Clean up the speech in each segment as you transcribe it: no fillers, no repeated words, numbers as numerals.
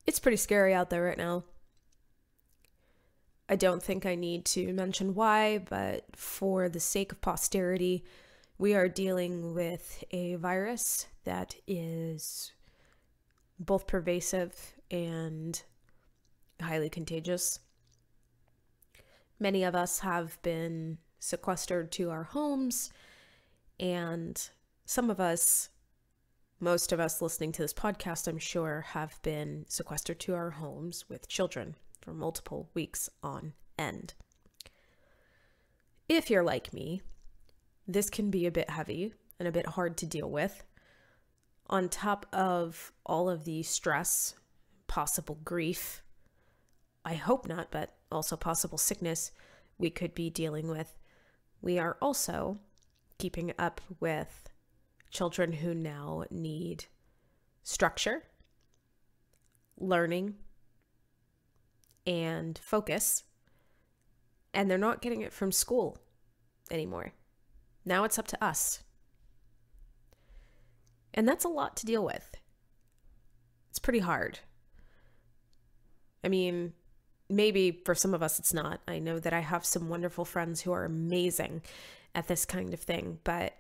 It's pretty scary out there right now. I don't think I need to mention why, but for the sake of posterity, we are dealing with a virus that is both pervasive and highly contagious. Many of us have been sequestered to our homes, and some of us, most of us listening to this podcast, I'm sure, have been sequestered to our homes with children for multiple weeks on end. If you're like me, this can be a bit heavy and a bit hard to deal with. On top of all of the stress, possible grief, I hope not, but also possible sickness we could be dealing with, we are also keeping up with children who now need structure, learning, and focus, and they're not getting it from school anymore. Now it's up to us. And that's a lot to deal with. It's pretty hard. I mean, maybe for some of us it's not. I know that I have some wonderful friends who are amazing at this kind of thing, but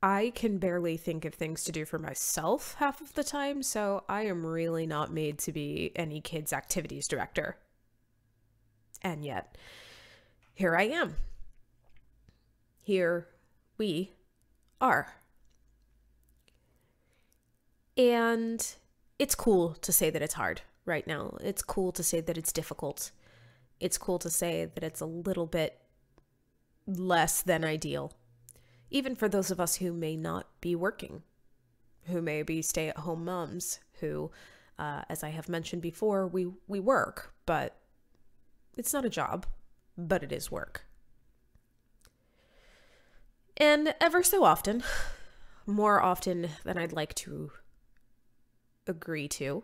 I can barely think of things to do for myself half of the time, so I am really not made to be any kids' activities director. And yet, here I am. Here we are. And it's cool to say that it's hard right now. It's cool to say that it's difficult. It's cool to say that it's a little bit less than ideal. Even for those of us who may not be working, who may be stay-at-home moms, who, as I have mentioned before, we work, but it's not a job, but it is work. And ever so often, more often than I'd like to agree to,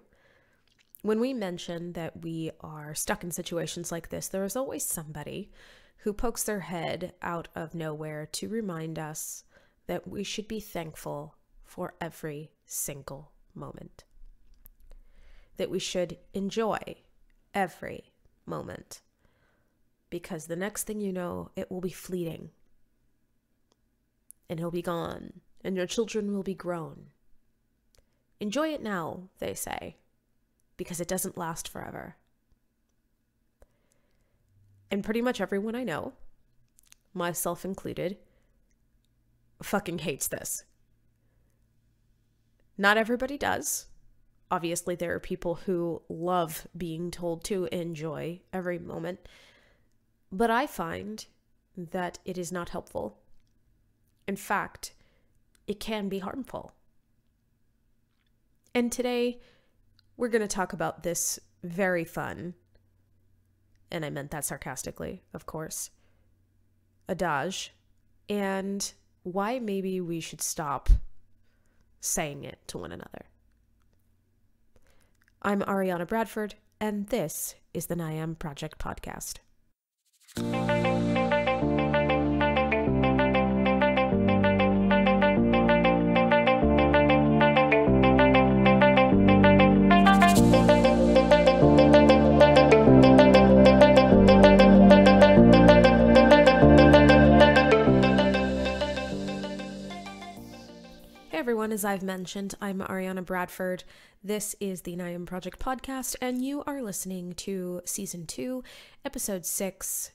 when we mention that we are stuck in situations like this, there is always somebody who pokes their head out of nowhere to remind us that we should be thankful for every single moment. That we should enjoy every moment. Because the next thing you know, it will be fleeting. And he'll be gone. And your children will be grown. Enjoy it now, they say. Because it doesn't last forever. And pretty much everyone I know, myself included, fucking hates this. Not everybody does. Obviously, there are people who love being told to enjoy every moment. But I find that it is not helpful. In fact, it can be harmful. And today, we're going to talk about this very fun, and I meant that sarcastically, of course, adage, and why maybe we should stop saying it to one another. I'm Ariana Bradford, and this is the NYAM Project Podcast. Everyone, as I've mentioned, I'm Ariana Bradford. This is the NYAM Project Podcast, and you are listening to Season 2, Episode 6,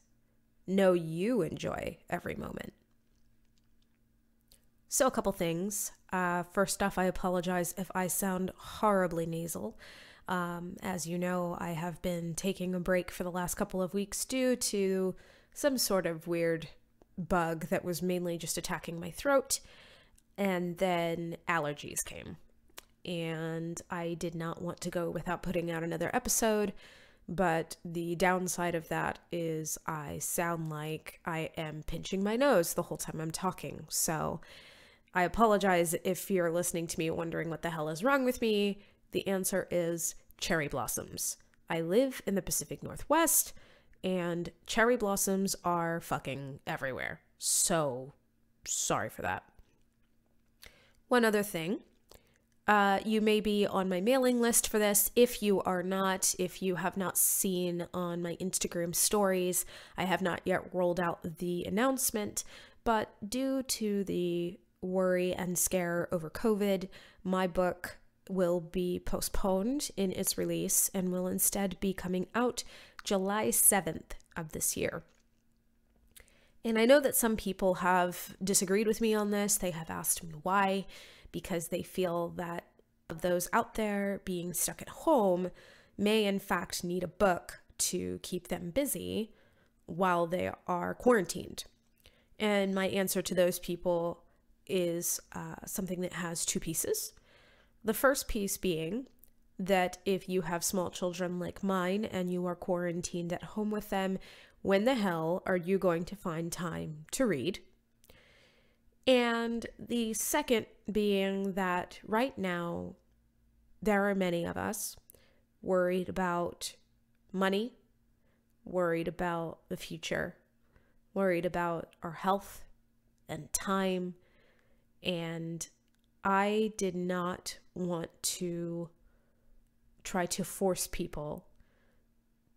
Know You Enjoy Every Moment. So a couple things. First off, I apologize if I sound horribly nasal. As you know, I have been taking a break for the last couple of weeks due to some sort of weird bug that was mainly just attacking my throat. And then allergies came, and I did not want to go without putting out another episode, but the downside of that is I sound like I am pinching my nose the whole time I'm talking. So I apologize if you're listening to me wondering what the hell is wrong with me. The answer is cherry blossoms. I live in the Pacific Northwest, and cherry blossoms are fucking everywhere. So sorry for that. One other thing, You may be on my mailing list for this. If you are not, if you have not seen on my Instagram stories, I have not yet rolled out the announcement, but due to the worry and scare over COVID, my book will be postponed in its release and will instead be coming out July 7th of this year. And I know that some people have disagreed with me on this. They have asked me why, because they feel that those out there being stuck at home may in fact need a book to keep them busy while they are quarantined. And my answer to those people is something that has two pieces. The first piece being that if you have small children like mine and you are quarantined at home with them, when the hell are you going to find time to read? And the second being that right now, there are many of us worried about money, worried about the future, worried about our health and time. And I did not want to try to force people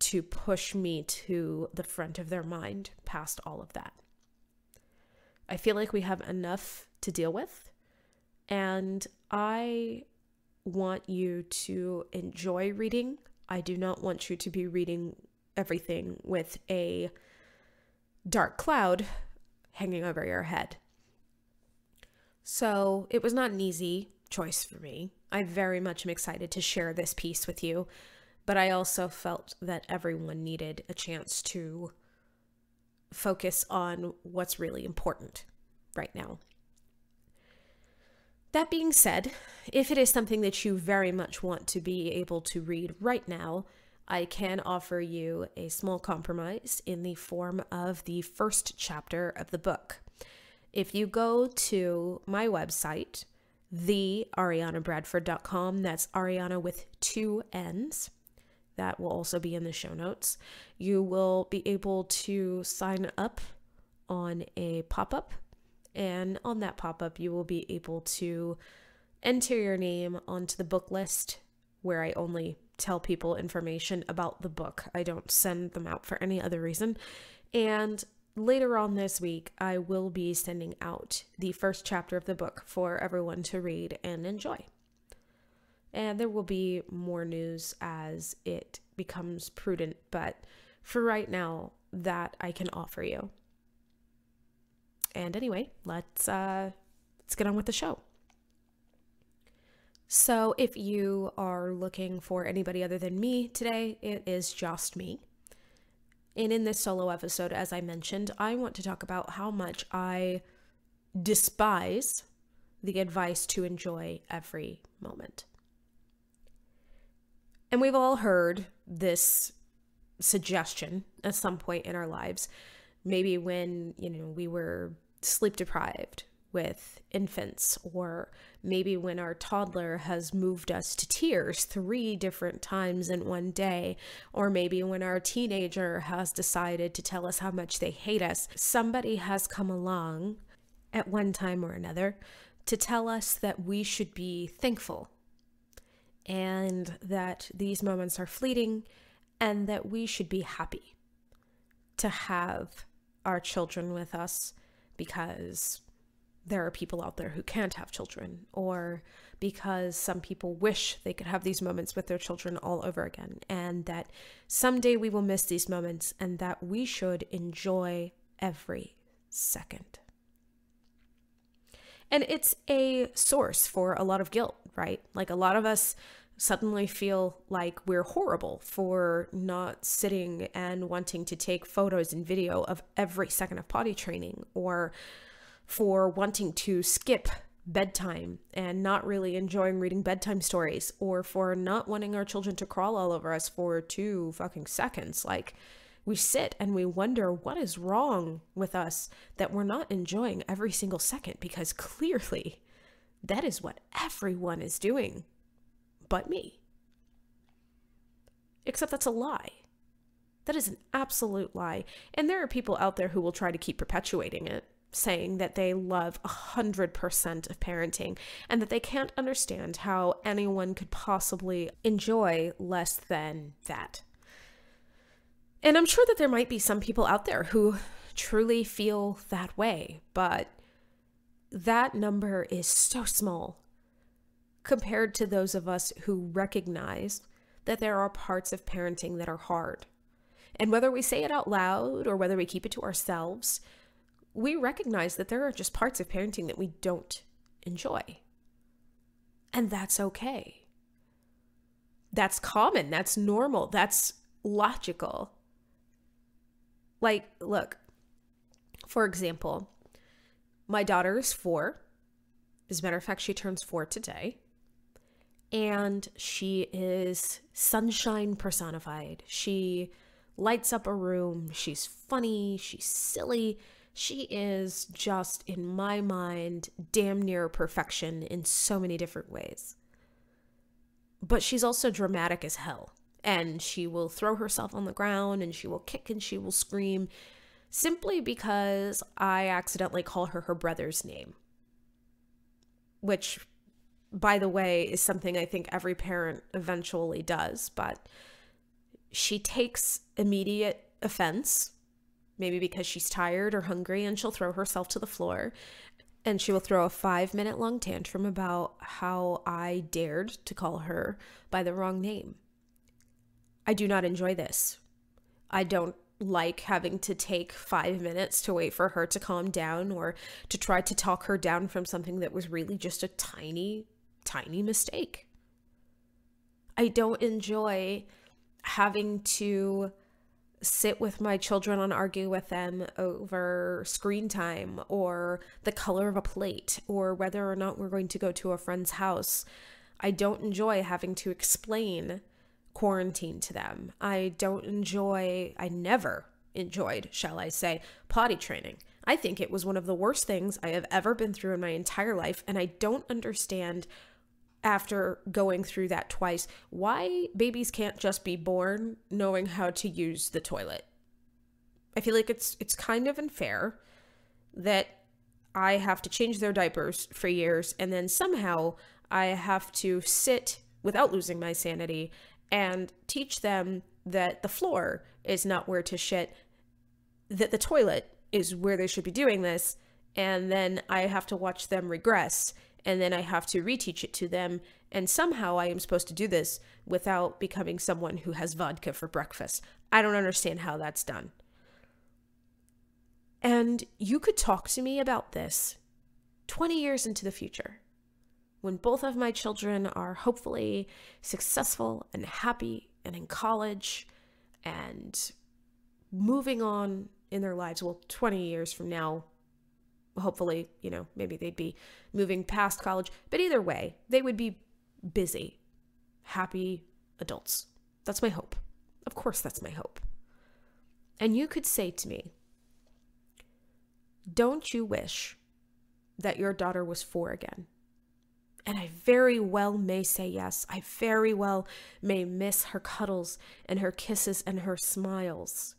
to push me to the front of their mind past all of that. I feel like we have enough to deal with, and I want you to enjoy reading. I do not want you to be reading everything with a dark cloud hanging over your head. So it was not an easy choice for me. I very much am excited to share this piece with you, but I also felt that everyone needed a chance to focus on what's really important right now. That being said, if it is something that you very much want to be able to read right now, I can offer you a small compromise in the form of the first chapter of the book. If you go to my website, thearianabradford.com, that's Ariana with 2 N's, that will also be in the show notes, you will be able to sign up on a pop-up, and on that pop-up you will be able to enter your name onto the book list, where I only tell people information about the book. I don't send them out for any other reason. And later on this week, I will be sending out the first chapter of the book for everyone to read and enjoy. And there will be more news as it becomes prudent, but for right now, that I can offer you. And anyway, let's get on with the show. So if you are looking for anybody other than me today, it is just me. And in this solo episode, as I mentioned, I want to talk about how much I despise the advice to enjoy every moment. And we've all heard this suggestion at some point in our lives. Maybe when, we were sleep deprived with infants, or maybe when our toddler has moved us to tears 3 different times in one day, or maybe when our teenager has decided to tell us how much they hate us. Somebody has come along at one time or another to tell us that we should be thankful, and that these moments are fleeting, and that we should be happy to have our children with us, because there are people out there who can't have children, or because some people wish they could have these moments with their children all over again, and that someday we will miss these moments, and that we should enjoy every second. And it's a source for a lot of guilt, right? Like, a lot of us suddenly feel like we're horrible for not sitting and wanting to take photos and video of every second of potty training, or for wanting to skip bedtime and not really enjoying reading bedtime stories, or for not wanting our children to crawl all over us for 2 fucking seconds. Like, we sit and we wonder what is wrong with us that we're not enjoying every single second, because clearly that is what everyone is doing but me. Except that's a lie. That is an absolute lie. And there are people out there who will try to keep perpetuating it. saying that they love 100% of parenting and that they can't understand how anyone could possibly enjoy less than that. And I'm sure that there might be some people out there who truly feel that way, but that number is so small compared to those of us who recognize that there are parts of parenting that are hard. And whether we say it out loud or whether we keep it to ourselves, we recognize that there are just parts of parenting that we don't enjoy. And that's okay. That's common. That's normal. That's logical. Like, look, for example, my daughter is 4. As a matter of fact, she turns 4 today. And she is sunshine personified. She lights up a room. She's funny. She's silly. She is just, in my mind, damn near perfection in so many different ways. But she's also dramatic as hell. And she will throw herself on the ground and she will kick and she will scream simply because I accidentally call her her brother's name. Which, by the way, is something I think every parent eventually does. But she takes immediate offense, maybe because she's tired or hungry, and she'll throw herself to the floor. And she will throw a 5-minute long tantrum about how I dared to call her by the wrong name. I do not enjoy this. I don't like having to take 5 minutes to wait for her to calm down or to try to talk her down from something that was really just a tiny, tiny mistake. I don't enjoy having to sit with my children and argue with them over screen time or the color of a plate or whether or not we're going to go to a friend's house. I don't enjoy having to explain quarantine to them. I never enjoyed, shall I say, potty training. I think it was one of the worst things I have ever been through in my entire life, and I don't understand, after going through that twice, why babies can't just be born knowing how to use the toilet. I feel like it's kind of unfair that I have to change their diapers for years, and then somehow I have to sit without losing my sanity and teach them that the floor is not where to shit, that the toilet is where they should be doing this, and then I have to watch them regress, and then I have to reteach it to them, and somehow I am supposed to do this without becoming someone who has vodka for breakfast. I don't understand how that's done. And you could talk to me about this 20 years into the future, when both of my children are hopefully successful and happy and in college and moving on in their lives. Well, 20 years from now, hopefully, maybe they'd be moving past college. But either way, they would be busy, happy adults. That's my hope. Of course, that's my hope. And you could say to me, don't you wish that your daughter was 4 again? And I very well may say yes. I very well may miss her cuddles and her kisses and her smiles.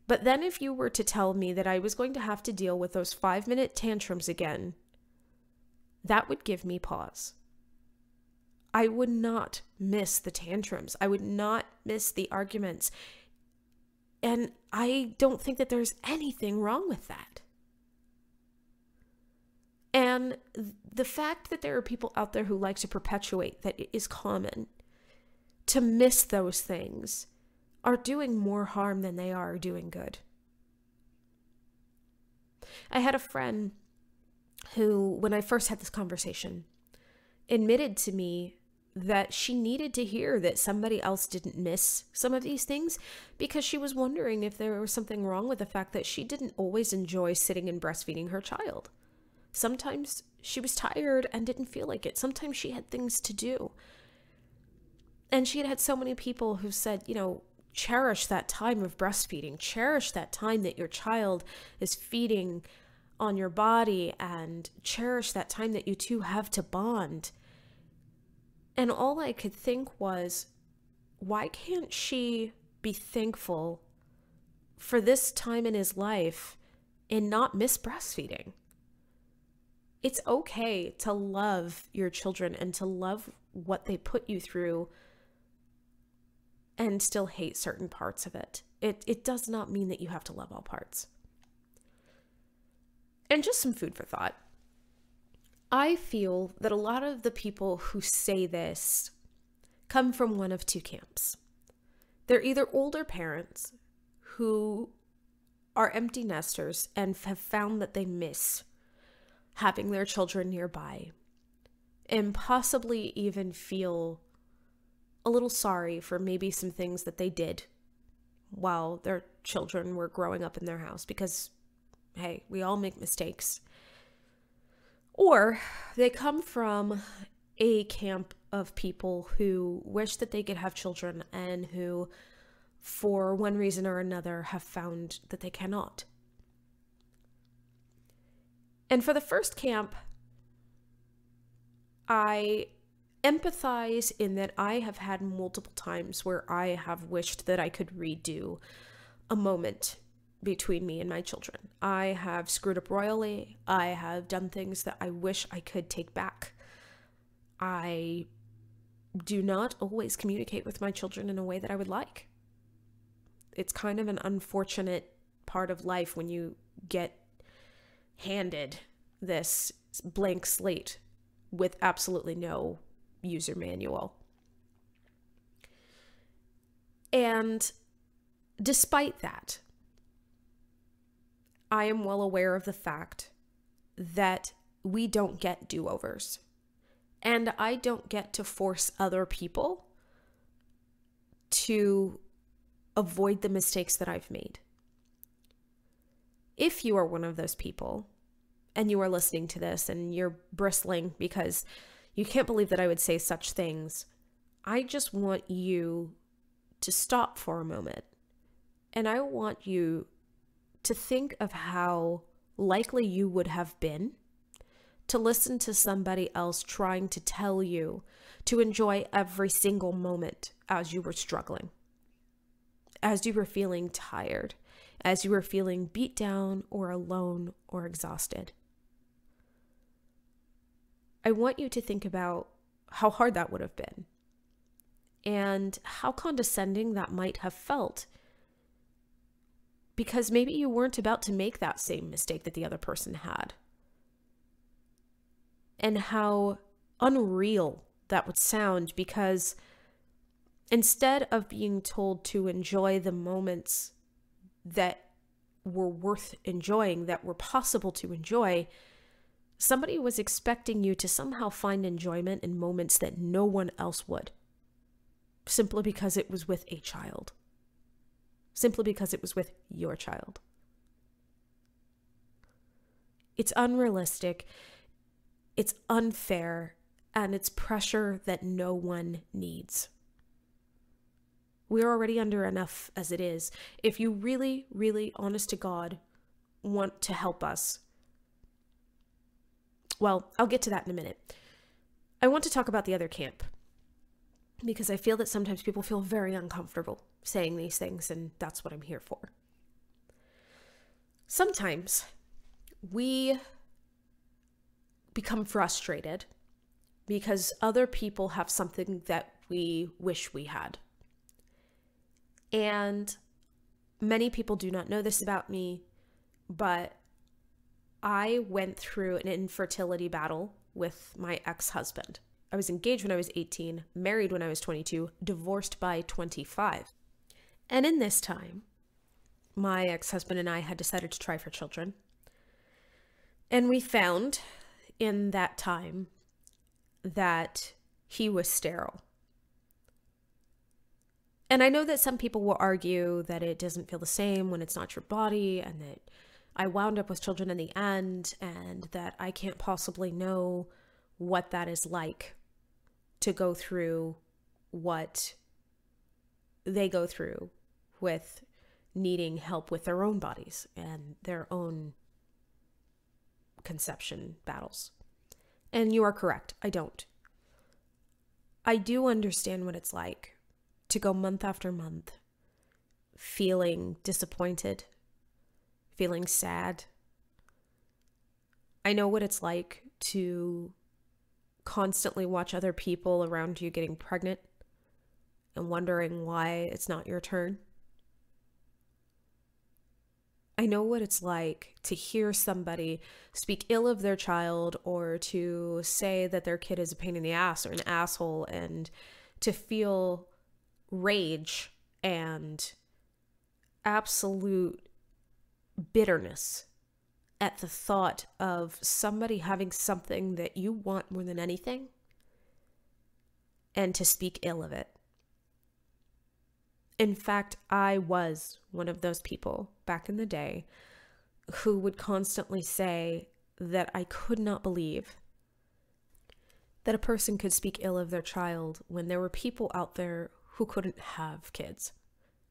But then if you were to tell me that I was going to have to deal with those 5-minute tantrums again, that would give me pause. I would not miss the tantrums. I would not miss the arguments. And I don't think that there's anything wrong with that. And the fact that there are people out there who like to perpetuate that it is common to miss those things are doing more harm than they are doing good. I had a friend who, when I first had this conversation, admitted to me that she needed to hear that somebody else didn't miss some of these things because she was wondering if there was something wrong with the fact that she didn't always enjoy sitting and breastfeeding her child. Sometimes she was tired and didn't feel like it. Sometimes she had things to do. And she had had so many people who said, cherish that time of breastfeeding. Cherish that time that your child is feeding on your body, and cherish that time that you two have to bond. And all I could think was, why can't she be thankful for this time in his life and not miss breastfeeding. It's okay to love your children and to love what they put you through and still hate certain parts of it. It does not mean that you have to love all parts. And just some food for thought. I feel that a lot of the people who say this come from one of two camps. They're either older parents who are empty nesters and have found that they miss having their children nearby, and possibly even feel a little sorry for maybe some things that they did while their children were growing up in their house, because, hey, we all make mistakes. Or they come from a camp of people who wish that they could have children and who, for one reason or another, have found that they cannot. And for the first camp, I empathize in that I have had multiple times where I have wished that I could redo a moment between me and my children. I have screwed up royally. I have done things that I wish I could take back. I do not always communicate with my children in a way that I would like. It's kind of an unfortunate part of life when you get handed this blank slate with absolutely no user manual. And despite that, I am well aware of the fact that we don't get do-overs. And I don't get to force other people to avoid the mistakes that I've made. If you are one of those people and you are listening to this and you're bristling because you can't believe that I would say such things, I just want you to stop for a moment. And I want you to think of how likely you would have been to listen to somebody else trying to tell you to enjoy every single moment as you were struggling, as you were feeling tired, as you were feeling beat down or alone or exhausted. I want you to think about how hard that would have been and how condescending that might have felt, because maybe you weren't about to make that same mistake that the other person had, and how unreal that would sound, because instead of being told to enjoy the moments that were worth enjoying, that were possible to enjoy, somebody was expecting you to somehow find enjoyment in moments that no one else would, simply because it was with a child, simply because it was with your child. It's unrealistic, it's unfair, and it's pressure that no one needs. We're already under enough as it is. If you really, really, honest to God, want to help us, well, I'll get to that in a minute. I want to talk about the other camp, because I feel that sometimes people feel very uncomfortable saying these things, and that's what I'm here for. Sometimes we become frustrated because other people have something that we wish we had. And many people do not know this about me, but I went through an infertility battle with my ex-husband. I was engaged when I was 18, married when I was 22, divorced by 25. And in this time, my ex-husband and I had decided to try for children. And we found in that time that he was sterile. And I know that some people will argue that it doesn't feel the same when it's not your body, and that I wound up with children in the end, and that I can't possibly know what that is like to go through what they go through with needing help with their own bodies and their own conception battles. And you are correct, I don't. I do understand what it's like to go month after month feeling disappointed, feeling sad, I know what it's like to constantly watch other people around you getting pregnant and wondering why it's not your turn. I know what it's like to hear somebody speak ill of their child or to say that their kid is a pain in the ass or an asshole, and to feel rage and absolute bitterness at the thought of somebody having something that you want more than anything and to speak ill of it. In fact, I was one of those people back in the day who would constantly say that I could not believe that a person could speak ill of their child when there were people out there who couldn't have kids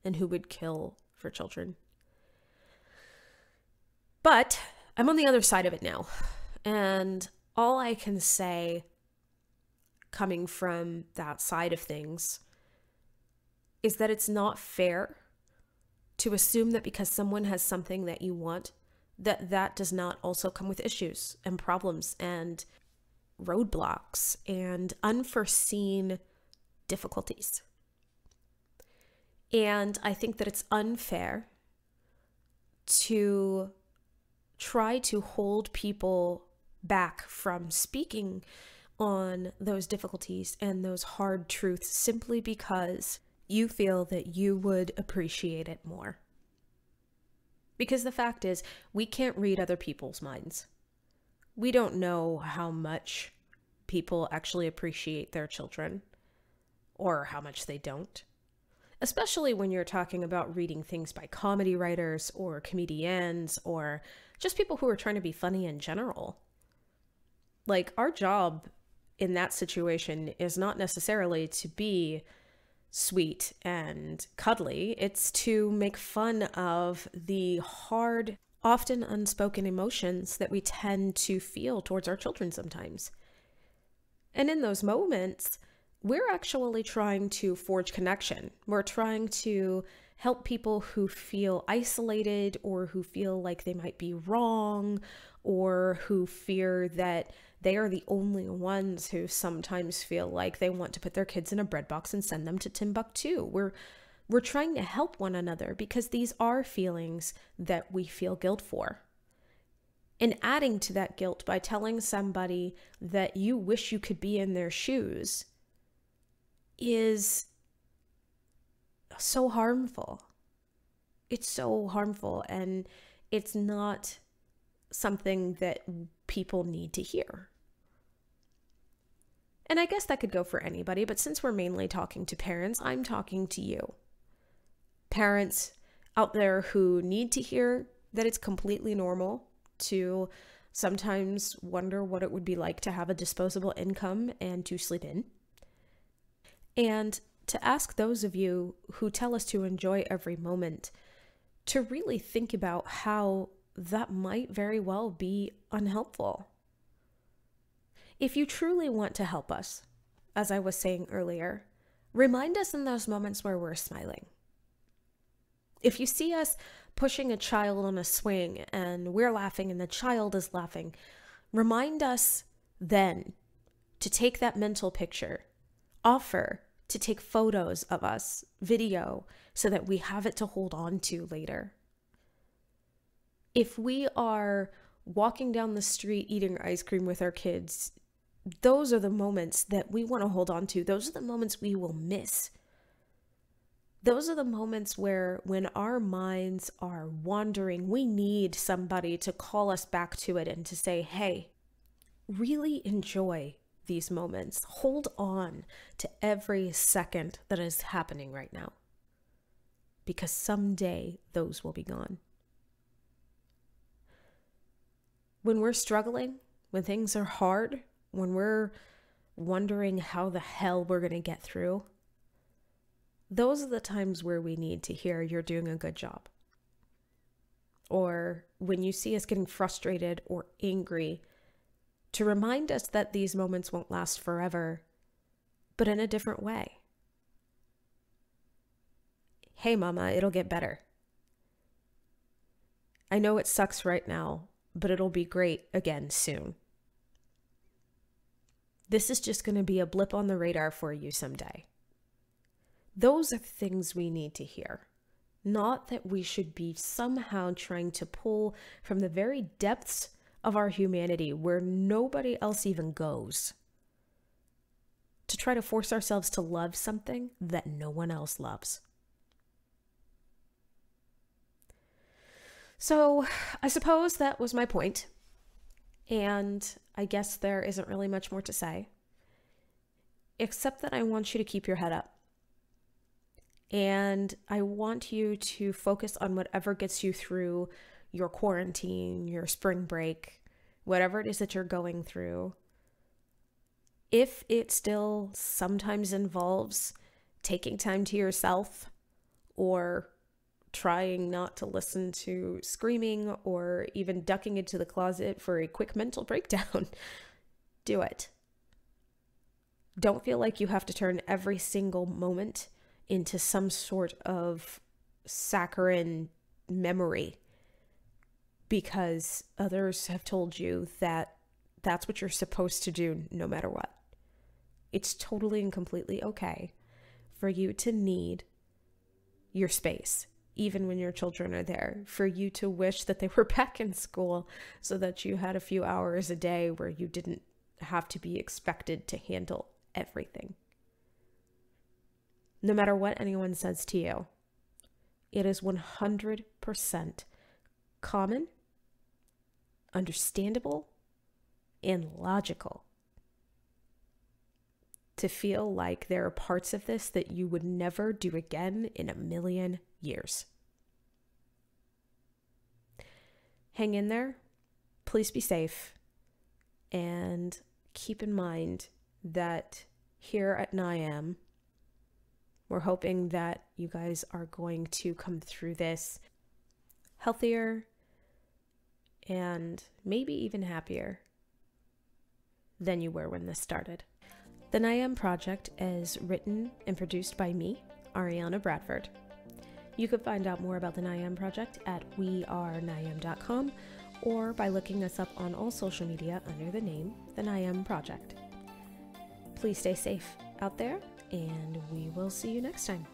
and who would kill for children. But I'm on the other side of it now, and all I can say coming from that side of things is that it's not fair to assume that because someone has something that you want, that that does not also come with issues and problems and roadblocks and unforeseen difficulties. And I think that it's unfair to try to hold people back from speaking on those difficulties and those hard truths simply because you feel that you would appreciate it more. Because the fact is, we can't read other people's minds. We don't know how much people actually appreciate their children or how much they don't. Especially when you're talking about reading things by comedy writers or comedians or just people who are trying to be funny in general. Like, our job in that situation is not necessarily to be sweet and cuddly. It's to make fun of the hard, often unspoken emotions that we tend to feel towards our children sometimes. And in those moments, we're actually trying to forge connection. We're trying to help people who feel isolated or who feel like they might be wrong or who fear that they are the only ones who sometimes feel like they want to put their kids in a bread box and send them to Timbuktu. We're trying to help one another because these are feelings that we feel guilt for. And adding to that guilt by telling somebody that you wish you could be in their shoes is so harmful. It's so harmful, and it's not something that people need to hear. And I guess that could go for anybody, but since we're mainly talking to parents, I'm talking to you. Parents out there who need to hear that it's completely normal to sometimes wonder what it would be like to have a disposable income and to sleep in. And to ask those of you who tell us to enjoy every moment to really think about how that might very well be unhelpful. If you truly want to help us, as I was saying earlier, remind us in those moments where we're smiling. If you see us pushing a child on a swing and we're laughing and the child is laughing, remind us then to take that mental picture, offer to take photos of us, video, so that we have it to hold on to later. If we are walking down the street eating ice cream with our kids, those are the moments that we want to hold on to. Those are the moments we will miss. Those are the moments where, when our minds are wandering, we need somebody to call us back to it and to say, hey, really enjoy these moments. Hold on to every second that is happening right now, because someday those will be gone. When we're struggling, when things are hard, when we're wondering how the hell we're going to get through, those are the times where we need to hear you're doing a good job. Or when you see us getting frustrated or angry, to remind us that these moments won't last forever, but in a different way. Hey, mama, it'll get better. I know it sucks right now, but it'll be great again soon. This is just going to be a blip on the radar for you someday. Those are the things we need to hear. Not that we should be somehow trying to pull from the very depths of our humanity where nobody else even goes, to try to force ourselves to love something that no one else loves. So I suppose that was my point. And I guess there isn't really much more to say, except that I want you to keep your head up. And I want you to focus on whatever gets you through your quarantine, your spring break, whatever it is that you're going through. If it still sometimes involves taking time to yourself or trying not to listen to screaming or even ducking into the closet for a quick mental breakdown, do it. Don't feel like you have to turn every single moment into some sort of saccharine memory because others have told you that that's what you're supposed to do no matter what. It's totally and completely okay for you to need your space, even when your children are there, for you to wish that they were back in school so that you had a few hours a day where you didn't have to be expected to handle everything. No matter what anyone says to you, it is 100% common, understandable, and logical to feel like there are parts of this that you would never do again in a million years. Hang in there, please be safe, and keep in mind that here at NYAM, we're hoping that you guys are going to come through this healthier and maybe even happier than you were when this started. The NYAM Project is written and produced by me, Ariana Bradford. You can find out more about the NYAM Project at wearenyam.com or by looking us up on all social media under the name The NYAM Project. Please stay safe out there, and we will see you next time.